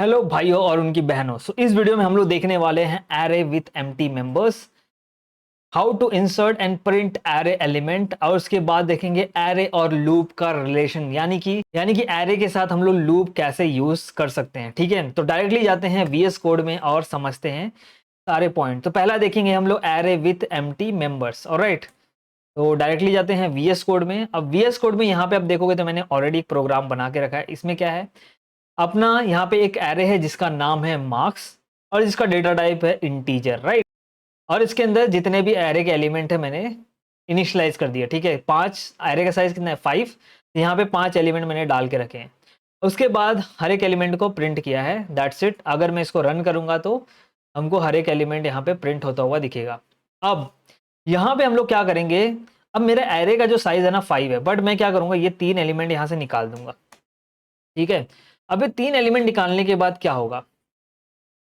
Hello भाइयों और उनकी बहनों। इस वीडियो में हम लोग देखने वाले हैं array with empty members, how to insert and print array element, और उसके बाद देखेंगे एरे और लूप का रिलेशन, यानी कि एरे के साथ हम लोग लूप कैसे यूज कर सकते हैं। ठीक है, तो डायरेक्टली जाते हैं वीएस कोड में और समझते हैं सारे पॉइंट। तो पहला देखेंगे हम लोग array with empty members. Alright, तो डायरेक्टली जाते हैं वीएस कोड में। अब वीएस कोड में यहाँ पे आप देखोगे तो मैंने ऑलरेडी एक प्रोग्राम बना के रखा है। इसमें क्या है, अपना यहाँ पे एक एरे है जिसका नाम है मार्क्स और जिसका डेटा टाइप है इंटीजर, राइट। और इसके अंदर जितने भी एरे के एलिमेंट है मैंने इनिशियलाइज कर दिया। ठीक है, 5, एरे का साइज कितना है 5, यहाँ पे 5 एलिमेंट मैंने डाल के रखे हैं। उसके बाद हर एक एलिमेंट को प्रिंट किया है, दैट्स इट। अगर मैं इसको रन करूंगा तो हमको हर एक एलिमेंट यहाँ पे प्रिंट होता हुआ दिखेगा। अब यहाँ पे हम लोग क्या करेंगे, अब मेरा एरे का जो साइज है ना 5 है, बट मैं क्या करूंगा, ये 3 एलिमेंट यहाँ से निकाल दूंगा। ठीक है, अब ये 3 एलिमेंट निकालने के बाद क्या होगा,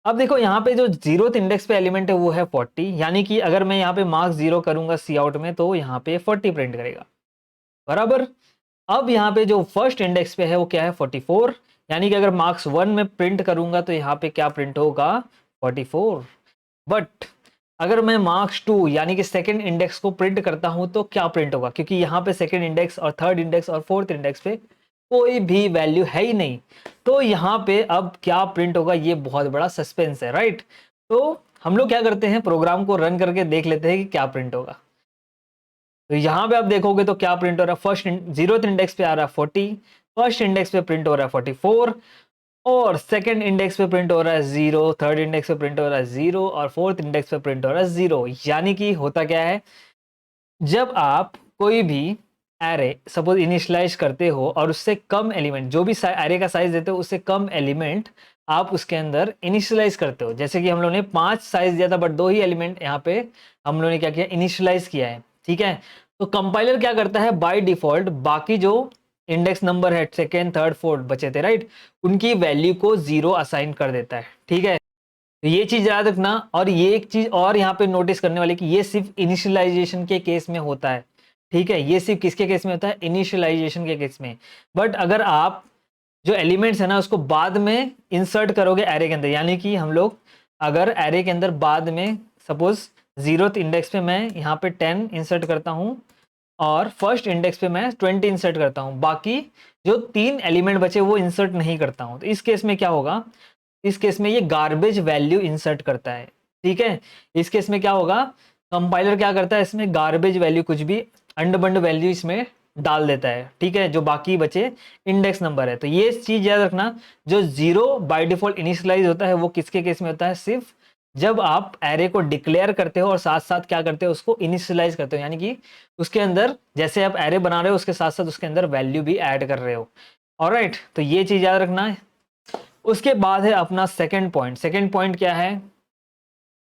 अब देखो यहाँ पे जो 0th इंडेक्स पे एलिमेंट है वो है 40, यानी कि अगर मैं यहाँ पे मार्क्स 0 करूंगा सी आउट में तो यहाँ पे 40 प्रिंट करेगा, बराबर। अब यहाँ पे जो फर्स्ट इंडेक्स पे है वो क्या है 44, यानी कि अगर मार्क्स 1 में प्रिंट करूंगा तो यहाँ पे क्या प्रिंट होगा 44। बट अगर मैं मार्क्स 2 यानी कि सेकंड इंडेक्स को प्रिंट करता हूं तो क्या प्रिंट होगा, क्योंकि यहाँ पे सेकंड इंडेक्स और थर्ड इंडेक्स और फोर्थ इंडेक्स पे कोई भी वैल्यू है ही नहीं। तो यहाँ पे अब क्या प्रिंट होगा, ये बहुत बड़ा सस्पेंस है, राइट। तो हम लोग क्या करते हैं, प्रोग्राम को रन करके देख लेते हैं कि क्या प्रिंट होगा। तो यहाँ पे आप देखोगे तो क्या प्रिंट हो रहा है, फर्स्ट 0th इंडेक्स पे आ रहा है 40, फर्स्ट इंडेक्स पे प्रिंट हो रहा है 44, और सेकंड इंडेक्स पे प्रिंट हो रहा है 0, थर्ड इंडेक्स पे प्रिंट हो रहा है 0, और फोर्थ इंडेक्स पे प्रिंट हो रहा है 0। यानी कि होता क्या है, जब आप कोई भी एरे सपोज इनिशियलाइज करते हो और उससे कम एलिमेंट, जो भी एरे का साइज देते हो उससे कम एलिमेंट आप उसके अंदर इनिशियलाइज करते हो। जैसे कि हम लोगों ने 5 साइज दिया था बट 2 ही एलिमेंट यहाँ पे हम लोगों ने क्या किया, इनिशियलाइज किया है। ठीक है, तो कंपाइलर क्या करता है, बाय डिफॉल्ट बाकी जो इंडेक्स नंबर है सेकेंड थर्ड फोर्थ बचे थे, राइट, उनकी वैल्यू को 0 असाइन कर देता है। ठीक है, तो ये चीज याद रखना। और ये एक चीज और यहाँ पे नोटिस करने वाली कि ये सिर्फ इनिशियलाइजेशन के केस में होता है। ठीक है, ये सिर्फ किसके केस में होता है, इनिशियलाइजेशन के केस में। बट अगर आप जो एलिमेंट्स है ना उसको बाद में इंसर्ट करोगे एरे के अंदर, यानी कि हम लोग अगर एरे के अंदर बाद में सपोज 0th इंडेक्स पे मैं यहाँ पे 10 इंसर्ट करता हूँ और फर्स्ट इंडेक्स पे मैं 20 इंसर्ट करता हूँ, बाकी जो 3 एलिमेंट बचे वो इंसर्ट नहीं करता हूँ, तो इस केस में क्या होगा, इस केस में ये गार्बेज वैल्यू इंसर्ट करता है। ठीक है, इस केस में क्या होगा, कंपाइलर क्या करता है, इसमें गार्बेज वैल्यू कुछ भी अंडबंड वैल्यू इसमें डाल देता है। ठीक है, जो बाकी बचे इंडेक्स नंबर है। तो ये चीज याद रखना, जो 0 बाय डिफॉल्ट इनिशियलाइज होता है वो किसके केस में होता है, सिर्फ जब आप एरे को डिक्लेयर करते हो और साथ साथ क्या करते हो, उसको इनिशियलाइज करते हो, यानी कि उसके अंदर जैसे आप एरे बना रहे हो उसके साथ साथ उसके अंदर वैल्यू भी ऐड कर रहे हो। ऑलराइट, तो ये चीज याद रखना है। उसके बाद है अपना सेकंड पॉइंट। सेकंड पॉइंट क्या है,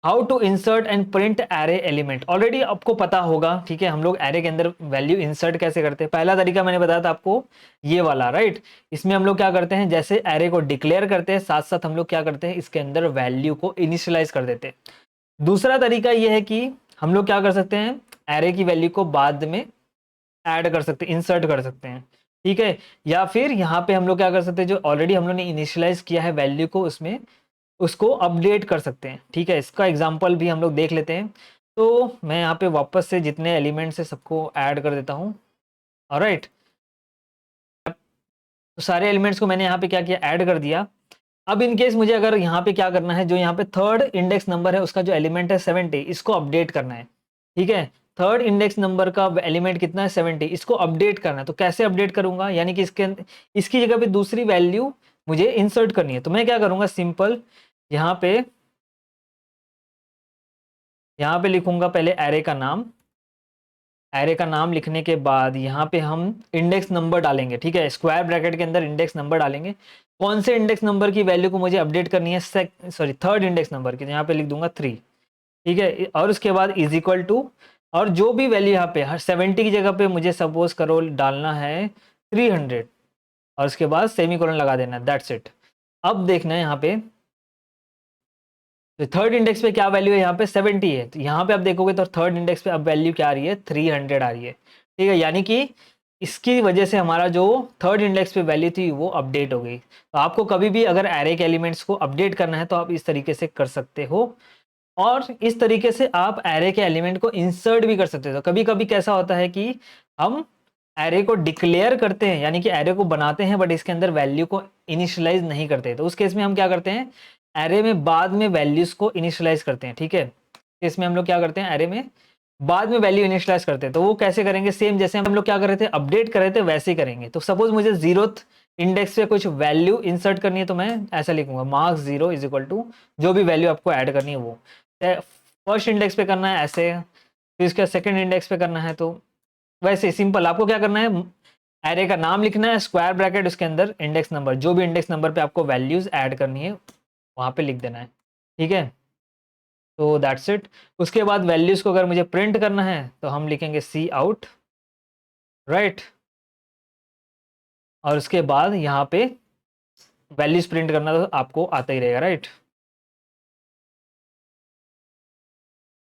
how to insert and print array element. Already आपको पता होगा, ठीक है, हम लोग एरे के अंदर वैल्यू इंसर्ट कैसे करते हैं। पहला तरीका मैंने बताया था आपको, ये वाला, राइट। इसमें हम लोग क्या करते हैं, जैसे एरे को डिक्लेयर करते हैं साथ साथ हम लोग क्या करते हैं, इसके अंदर वैल्यू को इनिशियलाइज कर देते हैं। दूसरा तरीका ये है कि हम लोग क्या कर सकते हैं, एरे की वैल्यू को बाद में ऐड कर सकते हैं, इंसर्ट कर सकते हैं। ठीक है, या फिर यहाँ पे हम लोग क्या कर सकते हैं, जो ऑलरेडी हम लोग ने इनिशियलाइज किया है वैल्यू को उसमें उसको अपडेट कर सकते हैं। ठीक है, इसका एग्जांपल भी हम लोग देख लेते हैं। तो मैं यहाँ पे वापस से जितने एलिमेंट्स है सबको ऐड कर देता हूँ। ऑलराइट, तो सारे एलिमेंट्स को मैंने यहाँ पे क्या किया, ऐड कर दिया। अब इन केस मुझे अगर यहाँ पे क्या करना है, जो यहाँ पे थर्ड इंडेक्स नंबर है उसका जो एलिमेंट है 70, इसको अपडेट करना है। ठीक है, थर्ड इंडेक्स नंबर का एलिमेंट कितना है 70, इसको अपडेट करना है। तो कैसे अपडेट करूंगा, यानी कि इसकी जगह पे दूसरी वैल्यू मुझे इंसर्ट करनी है। तो मैं क्या करूंगा, सिंपल यहाँ पे लिखूंगा पहले एरे का नाम। एरे का नाम लिखने के बाद यहाँ पे हम इंडेक्स नंबर डालेंगे। ठीक है, स्क्वायर ब्रैकेट के अंदर इंडेक्स नंबर डालेंगे। कौन से इंडेक्स नंबर की वैल्यू को मुझे अपडेट करनी है, थर्ड इंडेक्स नंबर की, यहाँ पे लिख दूंगा 3। ठीक है, और उसके बाद इज इक्वल टू, और जो भी वैल्यू यहाँ पे 70 की जगह पे मुझे सपोज करो डालना है 300, और उसके बाद सेमीकोलन लगा देना, दैट्स इट। अब देखना है यहाँ पे, तो थर्ड इंडेक्स पे क्या वैल्यू है, यहाँ पे 70 है। तो यहाँ पे आप देखोगे तो थर्ड इंडेक्स पे अब वैल्यू क्या आ रही है, 300 आ रही है। ठीक है, यानी कि इसकी वजह से हमारा जो थर्ड इंडेक्स पे वैल्यू थी वो अपडेट हो गई। तो आपको कभी भी अगर एरे के एलिमेंट्स को अपडेट करना है तो आप इस तरीके से कर सकते हो, और इस तरीके से आप एरे के एलिमेंट को इंसर्ट भी कर सकते हो। तो कभी कभी कैसा होता है कि हम एरे को डिक्लेयर करते हैं, यानी कि एरे को बनाते हैं बट इसके अंदर वैल्यू को इनिशियलाइज नहीं करते। तो उस केस में हम क्या करते हैं, एरे में बाद में वैल्यूज को इनिशियलाइज करते हैं। ठीक है, इसमें हम लोग क्या करते हैं, एरे में बाद में वैल्यू इनिशियलाइज करते हैं। तो वो कैसे करेंगे, सेम जैसे हम लोग क्या कर रहे थे, अपडेट कर रहे थे, वैसे ही करेंगे। तो सपोज मुझे 0th इंडेक्स पे कुछ वैल्यू इंसर्ट करनी है तो मैं ऐसा लिखूंगा, मार्क्स 0 इज इक्वल टू जो भी वैल्यू आपको ऐड करनी है वो। फर्स्ट इंडेक्स पे करना है ऐसे, फिर इसका सेकंड इंडेक्स पे करना है तो वैसे सिंपल। आपको क्या करना है, एरे का नाम लिखना है, स्क्वायर ब्रैकेट, उसके अंदर इंडेक्स नंबर, जो भी इंडेक्स नंबर पे आपको वैल्यूज ऐड करनी है वहां पे लिख देना है। ठीक है, तो दैट्स इट। उसके बाद वैल्यूज को अगर मुझे प्रिंट करना है तो हम लिखेंगे सी आउट, राइट, और उसके बाद यहाँ पे वैल्यूज प्रिंट करना तो आपको आता ही रहेगा, राइट।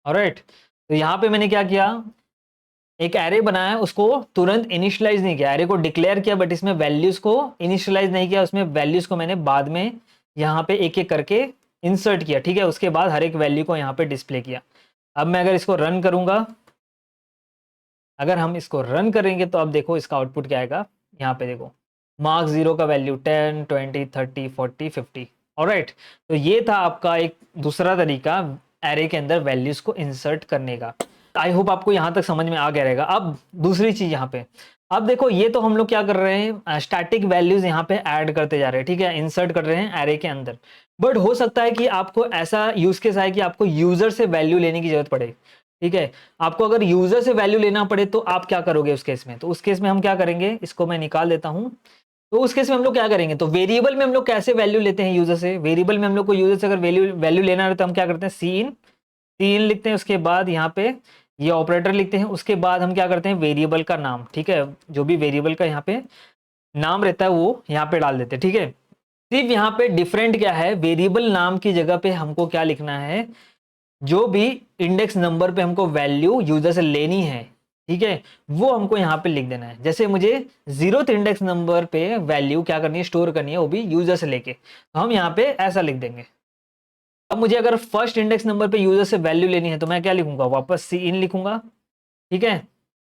ऑलराइट, तो यहाँ पे मैंने क्या किया, एक एरे बनाया, उसको तुरंत इनिशियलाइज नहीं किया, एरे को डिक्लेयर किया बट इसमें वैल्यूज को इनिशियलाइज नहीं किया, उसमें वैल्यूज को मैंने बाद में यहाँ पे एक एक करके इंसर्ट किया। ठीक है, उसके बाद हर एक वैल्यू को यहाँ पे डिस्प्ले किया। अब मैं अगर इसको रन करूंगा, अगर हम इसको रन करेंगे तो अब देखो इसका आउटपुट क्या आएगा। यहाँ पे देखो, मार्क्स 0 का वैल्यू 10, 20, 30, 40, 50। ऑलराइट, तो ये था आपका एक दूसरा तरीका एरे के अंदर वैल्यूज को इंसर्ट करने का। आई होप आपको यहाँ तक समझ में आ गया रहेगा। अब दूसरी चीज यहाँ पे, अब देखो ये तो हम लोग क्या कर रहे हैं, स्टैटिक वैल्यूज यहाँ पे ऐड करते जा रहे हैं। ठीक है, इंसर्ट कर रहे हैं एरे के अंदर। बट हो सकता है कि आपको ऐसा यूज केस आए कि आपको यूजर से वैल्यू लेने की जरूरत पड़े। ठीक है, आपको अगर यूजर से वैल्यू लेना पड़े तो आप क्या करोगे उस केस में, तो उस केस में हम क्या करेंगे, इसको मैं निकाल देता हूं। तो उस केस में हम लोग क्या करेंगे, तो वेरिएबल में हम लोग कैसे वैल्यू लेते हैं यूजर से, वेरिएबल में हम लोग को यूजर से अगर वैल्यू लेना है तो हम क्या करते हैं, सी इन लिखते हैं, उसके बाद यहाँ पे ये ऑपरेटर लिखते हैं, उसके बाद हम क्या करते हैं, वेरिएबल का नाम। ठीक है, जो भी वेरिएबल का यहाँ पे नाम रहता है वो यहाँ पे डाल देते हैं। ठीक है, सिर्फ यहाँ पे डिफरेंट क्या है, वेरिएबल नाम की जगह पे हमको क्या लिखना है, जो भी इंडेक्स नंबर पे हमको वैल्यू यूजर से लेनी है, ठीक है, वो हमको यहाँ पे लिख देना है। जैसे मुझे 0th इंडेक्स नंबर पे वैल्यू क्या करनी है, स्टोर करनी है, वो भी यूजर से लेके, तो हम यहाँ पे ऐसा लिख देंगे। अब मुझे अगर फर्स्ट इंडेक्स नंबर पे यूजर से वैल्यू लेनी है तो मैं क्या लिखूंगा, वापस सी इन लिखूंगा। ठीक है,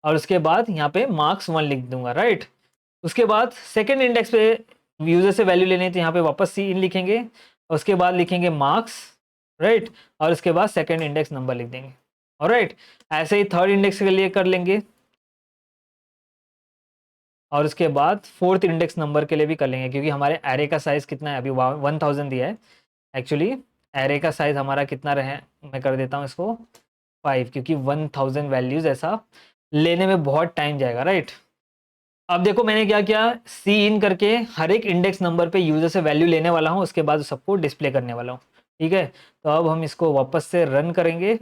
और उसके बाद यहाँ पे मार्क्स 1 लिख दूंगा, राइट। उसके बाद सेकेंड इंडेक्स पे यूजर से वैल्यू लेनी है तो यहाँ पे वापस सी इन लिखेंगे, और उसके बाद लिखेंगे मार्क्स, राइट, और उसके बाद सेकेंड इंडेक्स नंबर लिख देंगे। ऑलराइट, ऐसे ही थर्ड इंडेक्स के लिए कर लेंगे, और उसके बाद फोर्थ इंडेक्स नंबर के लिए भी कर लेंगे, क्योंकि हमारे एरे का साइज कितना है, अभी 1000 दिया है। एक्चुअली एरे का साइज हमारा कितना रहे, मैं कर देता हूँ इसको 5, क्योंकि 1000 वैल्यूज ऐसा लेने में बहुत टाइम जाएगा, राइट। अब देखो मैंने क्या किया, सी इन करके हर एक इंडेक्स नंबर पे यूजर से वैल्यू लेने वाला हूँ, उसके बाद सबको डिस्प्ले करने वाला हूँ। ठीक है, तो अब हम इसको वापस से रन करेंगे।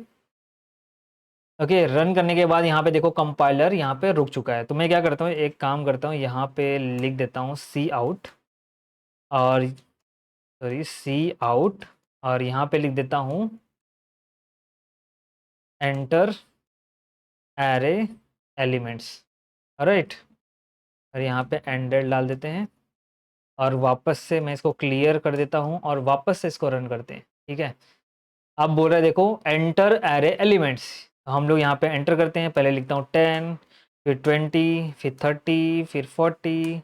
ओके, रन करने के बाद यहाँ पे देखो कंपाइलर यहाँ पे रुक चुका है। तो मैं क्या करता हूँ, एक काम करता हूँ, यहाँ पे लिख देता हूँ सी आउट, और सॉरी सी आउट, और यहाँ पे लिख देता हूँ एंटर एरे एलिमेंट्स, राइट, और यहाँ पे एंडर डाल देते हैं, और वापस से मैं इसको क्लियर कर देता हूँ, और वापस से इसको रन करते हैं। ठीक है, अब बोल रहा है देखो एंटर एरे एलिमेंट्स, तो हम लोग यहाँ पे एंटर करते हैं। पहले लिखता हूँ 10, फिर 20, फिर 30, फिर 40,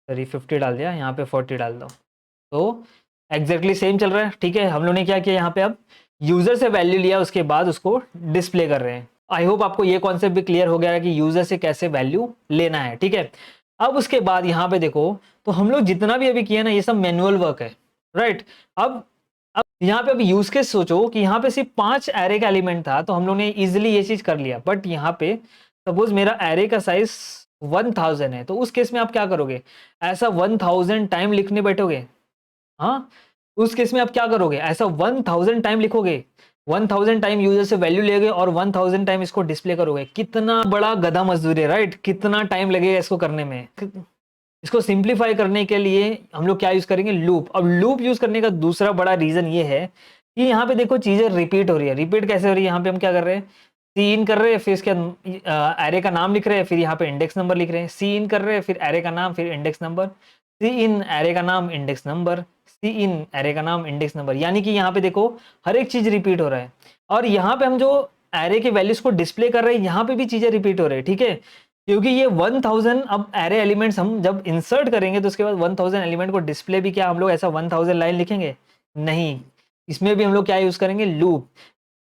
सॉरी 50 डाल दिया, यहाँ पे 40 डाल दो, तो एग्जैक्टली सेम चल रहा है। ठीक है, हम लोग ने क्या किया, यहाँ पे अब यूजर से वैल्यू लिया, उसके बाद उसको डिस्प्ले कर रहे हैं। आई होप आपको ये कॉन्सेप्ट भी क्लियर हो गया है कि यूजर से कैसे वैल्यू लेना है। ठीक है, अब उसके बाद यहाँ पे देखो, तो हम लोग जितना भी अभी किया ना, ये सब मैनुअल वर्क है, राइट। अब यहाँ पे अभी यूज केस सोचो कि यहाँ पे सिर्फ 5 एरे का एलिमेंट था, तो हम लोग ने इजिली ये चीज कर लिया। बट यहाँ पे सपोज मेरा एरे का साइज 1000 है, तो उस केस में आप क्या करोगे, ऐसा 1000 टाइम लिखने बैठोगे, हाँ, उस केस में आप क्या करोगे, ऐसा 1000 टाइम लिखोगे, 1000 टाइम यूजर से वैल्यू लेगे, और 1000 टाइम इसको डिस्प्ले करोगे। कितना बड़ा गधा मजदूरी है, राइट, कितना टाइम लगेगा इसको करने में। इसको सिंप्लीफाई करने के लिए हम लोग क्या यूज करेंगे, लूप। अब लूप यूज करने का दूसरा बड़ा रीजन ये है कि यहाँ पे देखो चीजें रिपीट हो रही है। रिपीट कैसे हो रही है, यहाँ पे हम क्या कर रहे हैं, सी इन कर रहे हैं, फिर इसके एरे का नाम लिख रहे हैं, फिर यहाँ पे इंडेक्स नंबर लिख रहे हैं, सी इन कर रहे हैं, फिर एरे का नाम, फिर index number, C in array का नाम index number, C in array का नाम इंडेक्स नंबर। यानी कि यहाँ पे देखो हर एक चीज रिपीट हो रहा है। और यहाँ पे हम जो एरे के वैल्यूज को डिस्प्ले कर रहे हैं, यहाँ पे भी चीजें रिपीट हो रही है, ठीक है, क्योंकि ये 1000 अब एरे एलिमेंट्स हम जब इंसर्ट करेंगे तो उसके बाद 1000 एलिमेंट को डिस्प्ले भी क्या हम लोग ऐसा 1000 लाइन लिखेंगे? नहीं, इसमें भी हम लोग क्या यूज करेंगे? लूप,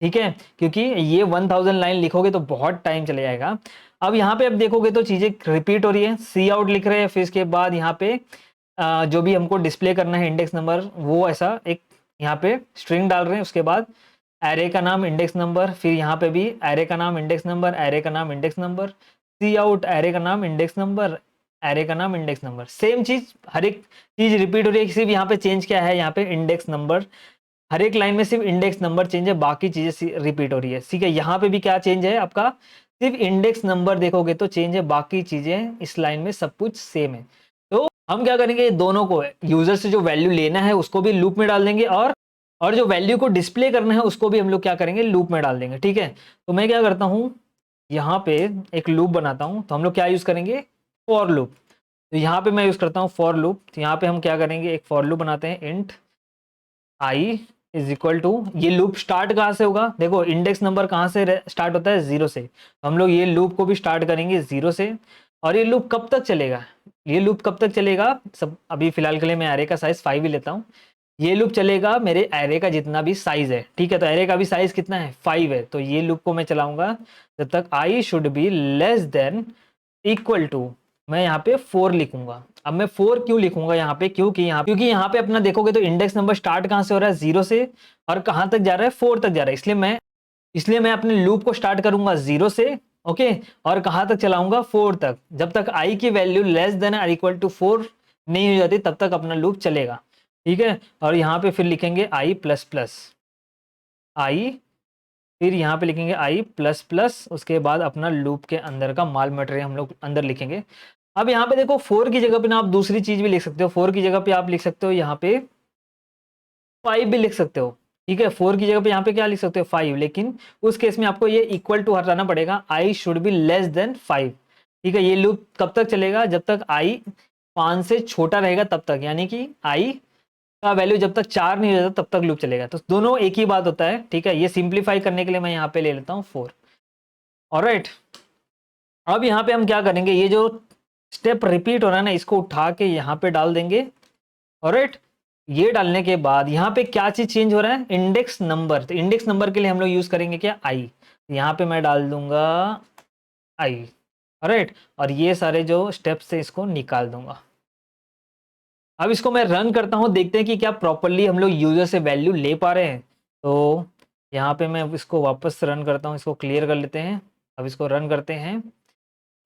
ठीक है, क्योंकि ये 1000 लाइन लिखोगे तो बहुत टाइम चले जाएगा। अब यहाँ पे अब देखोगे तो चीजें रिपीट हो रही है, सी आउट लिख रहे हैं, फिर इसके बाद यहाँ पे जो भी हमको डिस्प्ले करना है इंडेक्स नंबर, वो ऐसा एक यहाँ पे स्ट्रिंग डाल रहे हैं, उसके बाद एरे का नाम इंडेक्स नंबर, फिर यहाँ पे भी एरे का नाम इंडेक्स नंबर, एरे का नाम इंडेक्स नंबर, सी आउट एरे का नाम इंडेक्स नंबर, एरे का नाम इंडेक्स नंबर। सेम चीज, हर एक चीज रिपीट हो रही है, सिर्फ यहाँ पे चेंज क्या है, यहाँ पे इंडेक्स नंबर, हर एक लाइन में सिर्फ इंडेक्स नंबर चेंज है, बाकी चीजें रिपीट हो रही है, ठीक है। यहाँ पे भी क्या चेंज है आपका, सिर्फ इंडेक्स नंबर देखोगे तो चेंज है, बाकी चीजें इस लाइन में सब कुछ सेम है। तो हम क्या करेंगे, दोनों को, यूजर से जो वैल्यू लेना है उसको भी लूप में डाल देंगे, और जो वैल्यू को डिस्प्ले करना है उसको भी हम लोग क्या करेंगे, लूप में डाल देंगे, ठीक है। तो मैं क्या करता हूँ, यहाँ पे एक लूप बनाता हूँ, तो हम लोग क्या यूज करेंगे, फॉर लूप। तो यहाँ पे मैं यूज करता हूँ फॉर लूप, तो यहाँ पे हम क्या करेंगे, एक फॉर लूप बनाते हैं, int i is equal to, ये लूप स्टार्ट कहाँ से होगा, देखो इंडेक्स नंबर कहाँ से स्टार्ट होता है, 0 से, तो हम लोग ये लूप को भी स्टार्ट करेंगे 0 से। और ये लूप कब तक चलेगा, ये लूप कब तक चलेगा, सब अभी फिलहाल के लिए मैं एरे का साइज 5 ही लेता हूँ। ये लूप चलेगा मेरे एरे का जितना भी साइज है, ठीक है, तो एरे का भी साइज कितना है, 5 है, तो ये लूप को मैं चलाऊंगा जब तक i should be less than equal to, मैं यहाँ पे 4 लिखूंगा। अब मैं 4 क्यों लिखूंगा यहाँ पे, क्योंकि यहाँ पे अपना देखोगे तो इंडेक्स नंबर स्टार्ट कहाँ से हो रहा है, 0 से, और कहाँ तक जा रहा है, 4 तक जा रहा है, इसलिए मैं अपने लूप को स्टार्ट करूंगा 0 से, ओके, और कहाँ तक चलाऊंगा, 4 तक, जब तक आई की वैल्यू लेस देन और इक्वल टू 4 नहीं हो जाती तब तक अपना लूप चलेगा, ठीक है। और यहाँ पे फिर लिखेंगे आई प्लस प्लस आई, फिर यहाँ पे लिखेंगे आई प्लस प्लस, उसके बाद अपना लूप के अंदर का माल मटेरियल हम लोग अंदर लिखेंगे। अब यहाँ पे देखो 4 की जगह पे ना आप दूसरी चीज भी लिख सकते हो, 4 की जगह पे आप लिख सकते हो यहाँ पे 5 भी लिख सकते हो, ठीक है, 4 की जगह पे यहाँ पे क्या लिख सकते हो, 5, लेकिन उस केस में आपको ये इक्वल टू हटाना पड़ेगा, आई शुड बी लेस देन 5, ठीक है। ये लूप कब तक चलेगा, जब तक आई 5 से छोटा रहेगा तब तक, यानी कि आई का वैल्यू जब तक 4 नहीं हो जाता तब तक लूप चलेगा, तो दोनों एक ही बात होता है, ठीक है। ये सिंप्लीफाई करने के लिए मैं यहाँ पे ले लेता हूँ 4, ऑलराइट। अब यहाँ पे हम क्या करेंगे, ये जो स्टेप रिपीट हो रहा है ना, इसको उठा के यहाँ पे डाल देंगे, ऑलराइट। ये डालने के बाद यहाँ पे क्या चीज चेंज हो रहा है, इंडेक्स नंबर, तो इंडेक्स नंबर के लिए हम लोग यूज करेंगे क्या, आई, यहाँ पे मैं डाल दूंगा आई, ऑलराइट, और ये सारे जो स्टेप्स है इसको निकाल दूंगा। अब इसको मैं रन करता हूँ, देखते हैं कि क्या प्रॉपरली हम लोग यूजर से वैल्यू ले पा रहे हैं। तो यहाँ पे मैं इसको वापस रन करता हूँ, इसको क्लियर कर लेते हैं, अब इसको रन करते हैं।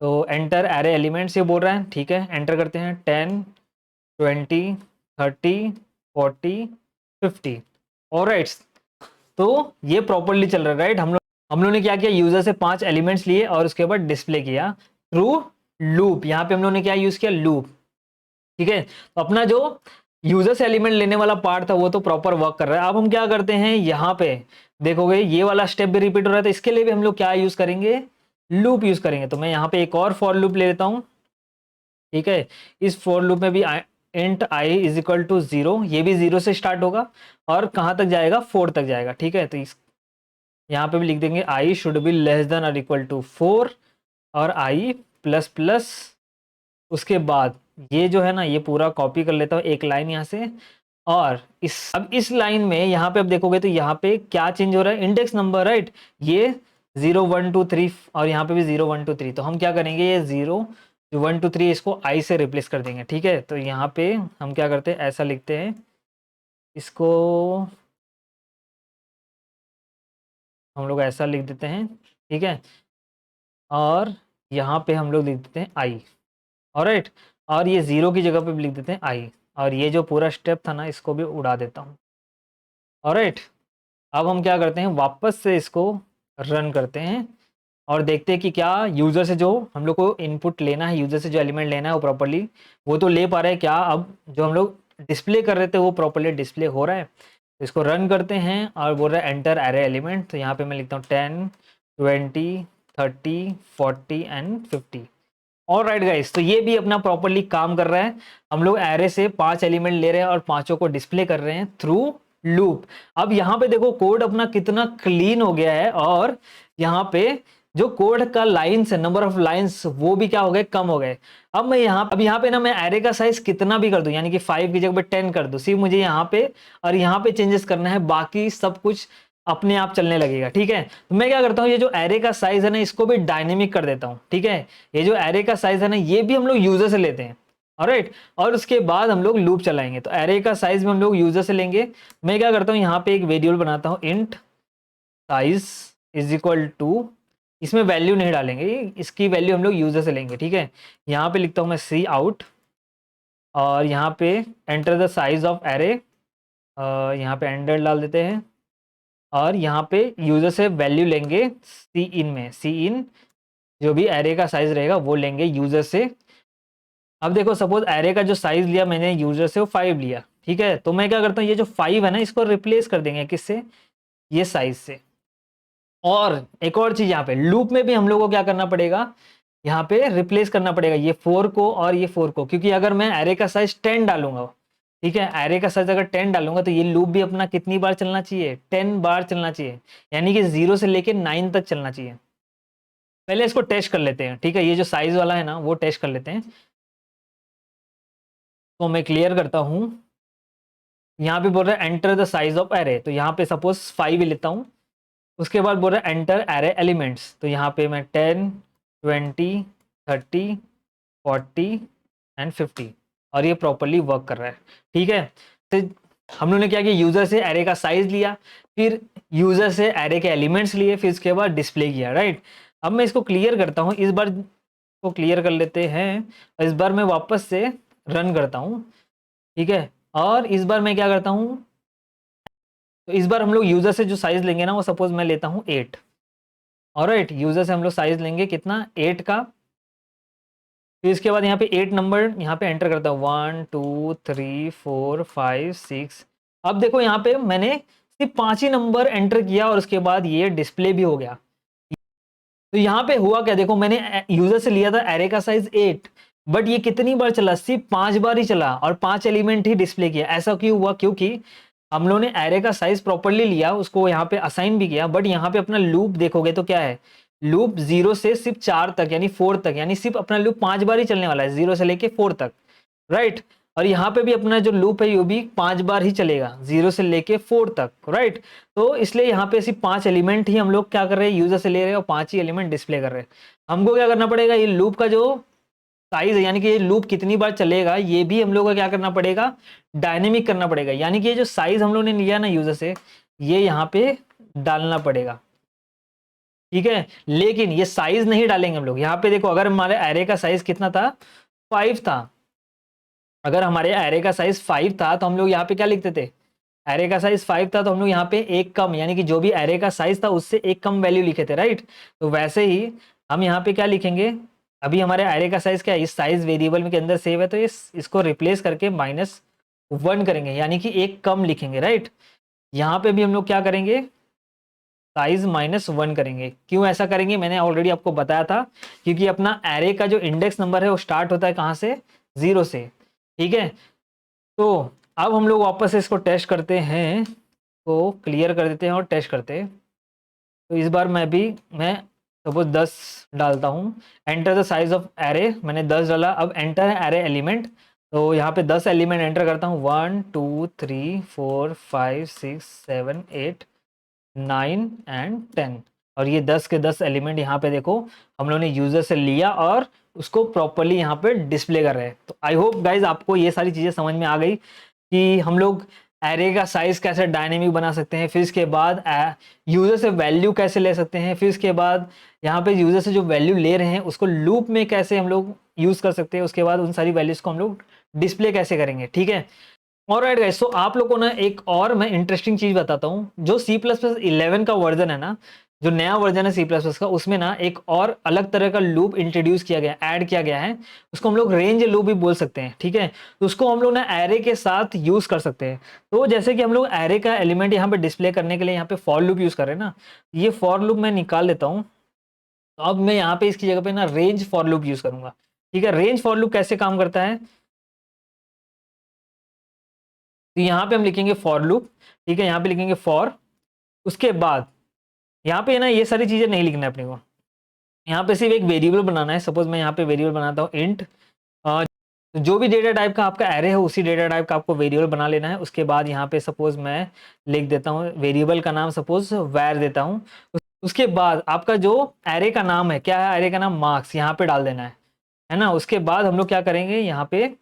तो एंटर एरे एलिमेंट्स ये बोल रहा है, ठीक है, एंटर करते हैं 10 20 30 40 50, ऑलराइट। तो ये प्रॉपरली चल रहा है, राइट। हम लोग ने क्या किया, यूजर से 5 एलिमेंट्स लिए और उसके बाद डिस्प्ले किया थ्रू लूप, यहाँ पे हम लोग ने क्या यूज किया, लूप, ठीक है। तो अपना जो यूजर से एलिमेंट लेने वाला पार्ट था वो तो प्रॉपर वर्क कर रहा है। अब हम क्या करते हैं, यहाँ पे देखोगे ये वाला स्टेप भी रिपीट हो रहा है, तो इसके लिए भी हम लोग क्या यूज करेंगे, लूप यूज करेंगे। तो मैं यहाँ पे एक और फॉर लूप ले लेता हूँ, ठीक है। इस फॉर लूप में भी int i is equal to 0, ये भी 0 से स्टार्ट होगा और कहाँ तक जाएगा, 4 तक जाएगा, ठीक है। तो इस यहाँ पे भी लिख देंगे आई शुड बी लेस देन और इक्वल टू 4 और आई प्लस प्लस, उसके बाद ये जो है ना, ये पूरा कॉपी कर लेता हूँ एक लाइन यहाँ से, और अब इस लाइन में यहाँ पे अब देखोगे तो यहाँ पे क्या चेंज हो रहा है, इंडेक्स नंबर, राइट। ये 0 1 2 3 और यहाँ पे भी 0 1 2 3, तो हम क्या करेंगे, ये 0 1 2 3 इसको आई से रिप्लेस कर देंगे, ठीक है। तो यहाँ पे हम क्या करते हैं, ऐसा लिखते हैं, इसको हम लोग ऐसा लिख देते हैं, ठीक है, और यहाँ पे हम लोग लिख देते हैं आई, ऑलराइट, और ये 0 की जगह पे भी लिख देते हैं आई, और ये जो पूरा स्टेप था ना इसको भी उड़ा देता हूँ, ऑलराइट। अब हम क्या करते हैं, वापस से इसको रन करते हैं और देखते हैं कि क्या यूज़र से जो हम लोग को इनपुट लेना है, यूज़र से जो एलिमेंट लेना है वो प्रॉपर्ली वो तो ले पा रहे हैं क्या, अब जो हम लोग डिस्प्ले कर रहे थे वो प्रॉपर्ली डिस्प्ले हो रहा है। तो इसको रन करते हैं और बोल रहा है एंटर एरे एलिमेंट, तो यहाँ पे मैं लिखता हूँ 10 20, 30, 40 एंड 50। ऑल राइट गाइस, तो ये भी अपना प्रॉपरली काम कर रहा है। हम लोग एरे से 5 एलिमेंट ले रहे हैं और पांचों को डिस्प्ले कर रहे हैं थ्रू लूप। अब यहाँ पे देखो कोड अपना कितना क्लीन हो गया है, और यहाँ पे जो कोड का लाइंस है, नंबर ऑफ लाइंस, वो भी क्या हो गए, कम हो गए। अब यहाँ पे ना मैं एरे का साइज कितना भी कर दूं, यानी कि 5 की जगह पे 10 कर दूं, सिर्फ मुझे यहाँ पे और यहाँ पे चेंजेस करना है, बाकी सब कुछ अपने आप चलने लगेगा। ठीक है, तो मैं क्या करता हूँ, ये जो एरे का साइज है ना, इसको भी डायनेमिक कर देता हूँ। ठीक है, ये जो एरे का साइज है ना, ये भी हम लोग यूजर से लेते हैं। ऑलराइट, और उसके बाद हम लोग लूप चलाएंगे। तो एरे का साइज में हम लोग यूजर से लेंगे। मैं क्या करता हूँ, यहाँ पे एक वेरिएबल बनाता हूँ, int size is equal to, इसमें वैल्यू नहीं डालेंगे, इसकी वैल्यू हम लोग यूजर से लेंगे। ठीक है, यहाँ पे लिखता हूँ मैं सी आउट, और यहाँ पे enter the size of array, यहाँ पे एंटर डाल देते हैं, और यहाँ पे यूजर से वैल्यू लेंगे सी इन में, सी इन जो भी एरे का साइज रहेगा वो लेंगे यूजर से। अब देखो सपोज एरे का जो साइज लिया मैंने यूजर से वो 5 लिया। ठीक है, तो मैं क्या करता हूँ, ये जो 5 है ना, इसको रिप्लेस कर देंगे किससे, ये साइज से। और एक और चीज, यहाँ पे लूप में भी हम लोग को क्या करना पड़ेगा, यहाँ पे रिप्लेस करना पड़ेगा ये 4 को और ये 4 को, क्योंकि अगर मैं एरे का साइज 10 डालूंगा, ठीक है, एरे का साइज अगर 10 डालूंगा, तो ये लूप भी अपना कितनी बार चलना चाहिए, 10 बार चलना चाहिए, यानी कि 0 से लेके 9 तक चलना चाहिए। पहले इसको टेस्ट कर लेते हैं। ठीक है, ये जो साइज वाला है ना, वो टेस्ट कर लेते हैं। तो मैं क्लियर करता हूँ, यहाँ पे बोल रहा है enter the size of array, तो यहाँ पे सपोज 5 ही लेता हूँ। उसके बाद बोल रहा है एंटर एरे एलिमेंट्स, तो यहाँ पे मैं 10, 20, 30, 40 एंड 50, और ये प्रॉपरली वर्क कर रहा है। ठीक है, तो हम लोगों ने क्या किया, यूजर से एरे का साइज लिया, फिर यूजर से एरे के एलिमेंट्स लिए, फिर उसके बाद डिस्प्ले किया। राइट, अब मैं इसको क्लियर करता हूँ, इस बार को क्लियर कर लेते हैं, इस बार मैं वापस से रन करता हूँ। ठीक है, और इस बार मैं क्या करता हूँ, तो इस बार हम लोग यूजर से जो साइज लेंगे ना, वो सपोज मैं लेता हूँ 8। ऑलराइट, यूजर से हम लोग साइज लेंगे कितना, 8 का। फिर इसके बाद यहाँ पे 8 नंबर यहाँ पे एंटर करता हूँ, 1 2 3 4 5 6। अब देखो यहाँ पे मैंने सिर्फ 5 ही नंबर एंटर किया, और उसके बाद ये डिस्प्ले भी हो गया। तो यहाँ पे हुआ क्या, देखो मैंने यूजर से लिया था एरे का साइज 8, बट ये कितनी बार चला, सिर्फ 5 बार ही चला, और 5 एलिमेंट ही डिस्प्ले किया। ऐसा क्यों हुआ, क्योंकि हम लोगों ने एरे का साइज प्रॉपरली लिया, उसको यहाँ पे असाइन भी किया, बट यहाँ पे अपना लूप देखोगे तो क्या है, लूप 0 से सिर्फ 4 तक यानी 4 तक, यानी सिर्फ अपना लूप 5 बार ही चलने वाला है, 0 से लेके 4 तक। राइट, और यहाँ पे भी अपना जो लूप है ये भी 5 बार ही चलेगा, 0 से लेके 4 तक। राइट, तो इसलिए यहाँ पे सिर्फ 5 एलिमेंट ही हम लोग क्या कर रहे हैं, यूजर से ले रहे हैं, और 5 ही एलिमेंट डिस्प्ले कर रहे हैं। हमको क्या करना पड़ेगा, ये लूप का जो साइज है, यानी कि ये लूप कितनी बार चलेगा, ये भी हम लोग को क्या करना पड़ेगा, डायनेमिक करना पड़ेगा। यानी कि ये जो साइज हम लोग ने लिया ना यूजर से, ये यहाँ पे डालना पड़ेगा। ठीक है, लेकिन ये साइज नहीं डालेंगे हम लोग। यहाँ पे देखो, अगर हमारे एरे का साइज कितना था, 5 था, अगर हमारे एरे का साइज 5 था, तो हम लोग यहाँ पे क्या लिखते थे, एरे का साइज 5 था, तो हम लोग यहाँ पे एक कम, यानी कि जो भी एरे का साइज था उससे एक कम वैल्यू लिखे थे। राइट, तो वैसे ही हम यहाँ पे क्या लिखेंगे, अभी हमारे एरे का साइज क्या है, इस साइज वेरिएबल में के अंदर सेव है, तो इसको रिप्लेस करके -1 करेंगे, यानी कि एक कम लिखेंगे। राइट, यहाँ पे भी हम लोग क्या करेंगे, साइज -1 करेंगे। क्यों ऐसा करेंगे, मैंने ऑलरेडी आपको बताया था, क्योंकि अपना एरे का जो इंडेक्स नंबर है वो स्टार्ट होता है कहाँ से, 0 से। ठीक है, तो अब हम लोग वापस से इसको टेस्ट करते हैं, तो क्लियर कर देते हैं और टेस्ट करते हैं। तो इस बार मैं सपोज 10 डालता हूँ, enter the size of array, मैंने 10 डाला। अब एंटर है एरे एलिमेंट, तो यहाँ पे 10 एलिमेंट एंटर करता हूँ, 1 2 3 4 5 6 7 8 9 एंड 10, और ये 10 के 10 एलिमेंट यहाँ पे देखो हम लोगों ने यूजर से लिया और उसको प्रॉपरली यहाँ पे डिस्प्ले कर रहे हैं। तो आई होप गाइज आपको ये सारी चीज़ें समझ में आ गई कि हम लोग एरे का साइज कैसे डायनेमिक बना सकते हैं, फिर इसके बाद यूजर से वैल्यू कैसे ले सकते हैं, फिर इसके बाद यहाँ पे यूजर से जो वैल्यू ले रहे हैं उसको लूप में कैसे हम लोग यूज कर सकते हैं, उसके बाद उन सारी वैल्यूज को हम लोग डिस्प्ले कैसे करेंगे। ठीक है, ऑलराइट गाइस, तो आप लोगों को ना एक और मैं इंटरेस्टिंग चीज बताता हूँ, जो C++ 11 का वर्जन है ना, जो नया वर्जन है सी प्लस प्लस का, उसमें ना एक और अलग तरह का लूप इंट्रोड्यूस किया गया, ऐड किया गया है, उसको हम लोग रेंज लूप भी बोल सकते हैं, ठीक है। तो उसको हम लोग ना एरे के साथ यूज कर सकते हैं। तो जैसे कि हम लोग एरे का एलिमेंट यहाँ पे डिस्प्ले करने के लिए यहाँ पे फॉर लूप यूज कर रहे हैं ना, ये फॉर लूप मैं निकाल लेता हूँ। तो अब मैं यहाँ पे इसकी जगह पे ना रेंज फॉर लूप यूज करूंगा, ठीक है। रेंज फॉर लूप कैसे काम करता है, तो यहाँ पे हम लिखेंगे फॉर लूप, ठीक है, यहाँ पे लिखेंगे फॉर, उसके बाद यहाँ पे ना ये सारी चीजें नहीं लिखना है अपने को, यहाँ पे सिर्फ एक वेरिएबल बनाना है। सपोज मैं यहाँ पे वेरिएबल बनाता हूँ इंट, जो भी डेटा टाइप का आपका एरे है उसी डेटा टाइप का आपको वेरिएबल बना लेना है। उसके बाद यहाँ पे सपोज मैं लिख देता हूँ वेरिएबल का नाम, सपोज वैर देता हूँ। उसके बाद आपका जो एरे का नाम है, क्या है, एरे का नाम मार्क्स, यहाँ पे डाल देना है ना। उसके बाद हम लोग क्या करेंगे, यहाँ पे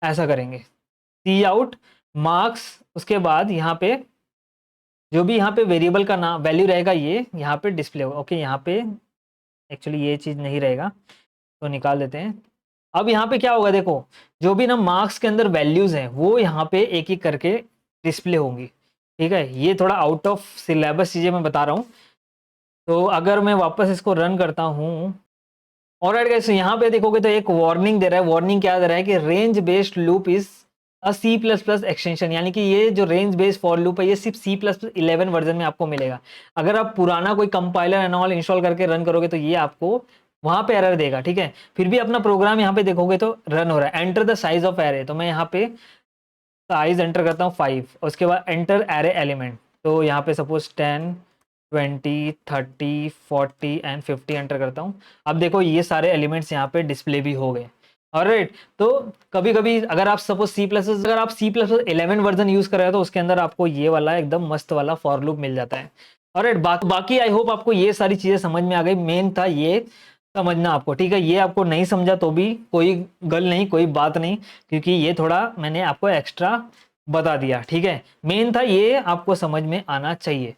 ऐसा करेंगे सी आउट मार्क्स, उसके बाद यहाँ पे जो भी यहाँ पे वेरिएबल का नाम वैल्यू रहेगा ये यहाँ पे डिस्प्ले होगा। ओके, यहाँ पे एक्चुअली ये चीज़ नहीं रहेगा तो निकाल देते हैं। अब यहाँ पे क्या होगा, देखो जो भी ना मार्क्स के अंदर वैल्यूज हैं वो यहाँ पे एक एक करके डिस्प्ले होंगी, ठीक है। ये थोड़ा आउट ऑफ सिलेबस चीज़ें मैं बता रहा हूँ। तो अगर मैं वापस इसको रन करता हूँ, ऑलराइट गाइस, यहाँ पे देखोगे तो एक वार्निंग दे रहा है। वार्निंग क्या दे रहा है कि range based loop is a C plus plus extension, यानी कि ये जो रेंज बेस्ड फॉर लूप है ये सिर्फ सी प्लस प्लस 11 वर्जन में आपको मिलेगा। अगर आप पुराना कोई कंपाइलर एंड ऑल इंस्टॉल करके रन करोगे तो ये आपको वहां पे एरर देगा, ठीक है। फिर भी अपना प्रोग्राम यहाँ पे देखोगे तो रन हो रहा है। Enter the size of array, तो मैं यहाँ पे साइज एंटर करता हूँ 5, उसके बाद एंटर एरे एलिमेंट, तो यहाँ पे सपोज 10 20 30 40 एंड 50 एंटर करता हूँ। अब देखो ये सारे एलिमेंट्स यहाँ पे डिस्प्ले भी हो गए। ऑलराइट, तो कभी कभी अगर आप सपोज सी प्लस अगर आप सी प्लस 11 वर्जन यूज कर रहे हो तो उसके अंदर आपको ये वाला एकदम मस्त वाला फॉर लूप मिल जाता है। ऑलराइट, बाकी आई होप आपको ये सारी चीजें समझ में आ गई। मेन था ये समझना आपको, ठीक है। ये आपको नहीं समझा तो भी कोई गल नहीं, कोई बात नहीं, क्योंकि ये थोड़ा मैंने आपको एक्स्ट्रा बता दिया, ठीक है। मेन था ये आपको समझ में आना चाहिए।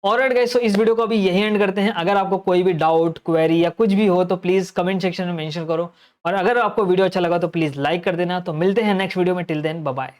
ऑलराइट गाइस, तो इस वीडियो को अभी यही एंड करते हैं। अगर आपको कोई भी डाउट, क्वेरी या कुछ भी हो तो प्लीज कमेंट सेक्शन में मेंशन करो, और अगर आपको वीडियो अच्छा लगा तो प्लीज लाइक कर देना। तो मिलते हैं नेक्स्ट वीडियो में, टिल देन बाय बाय।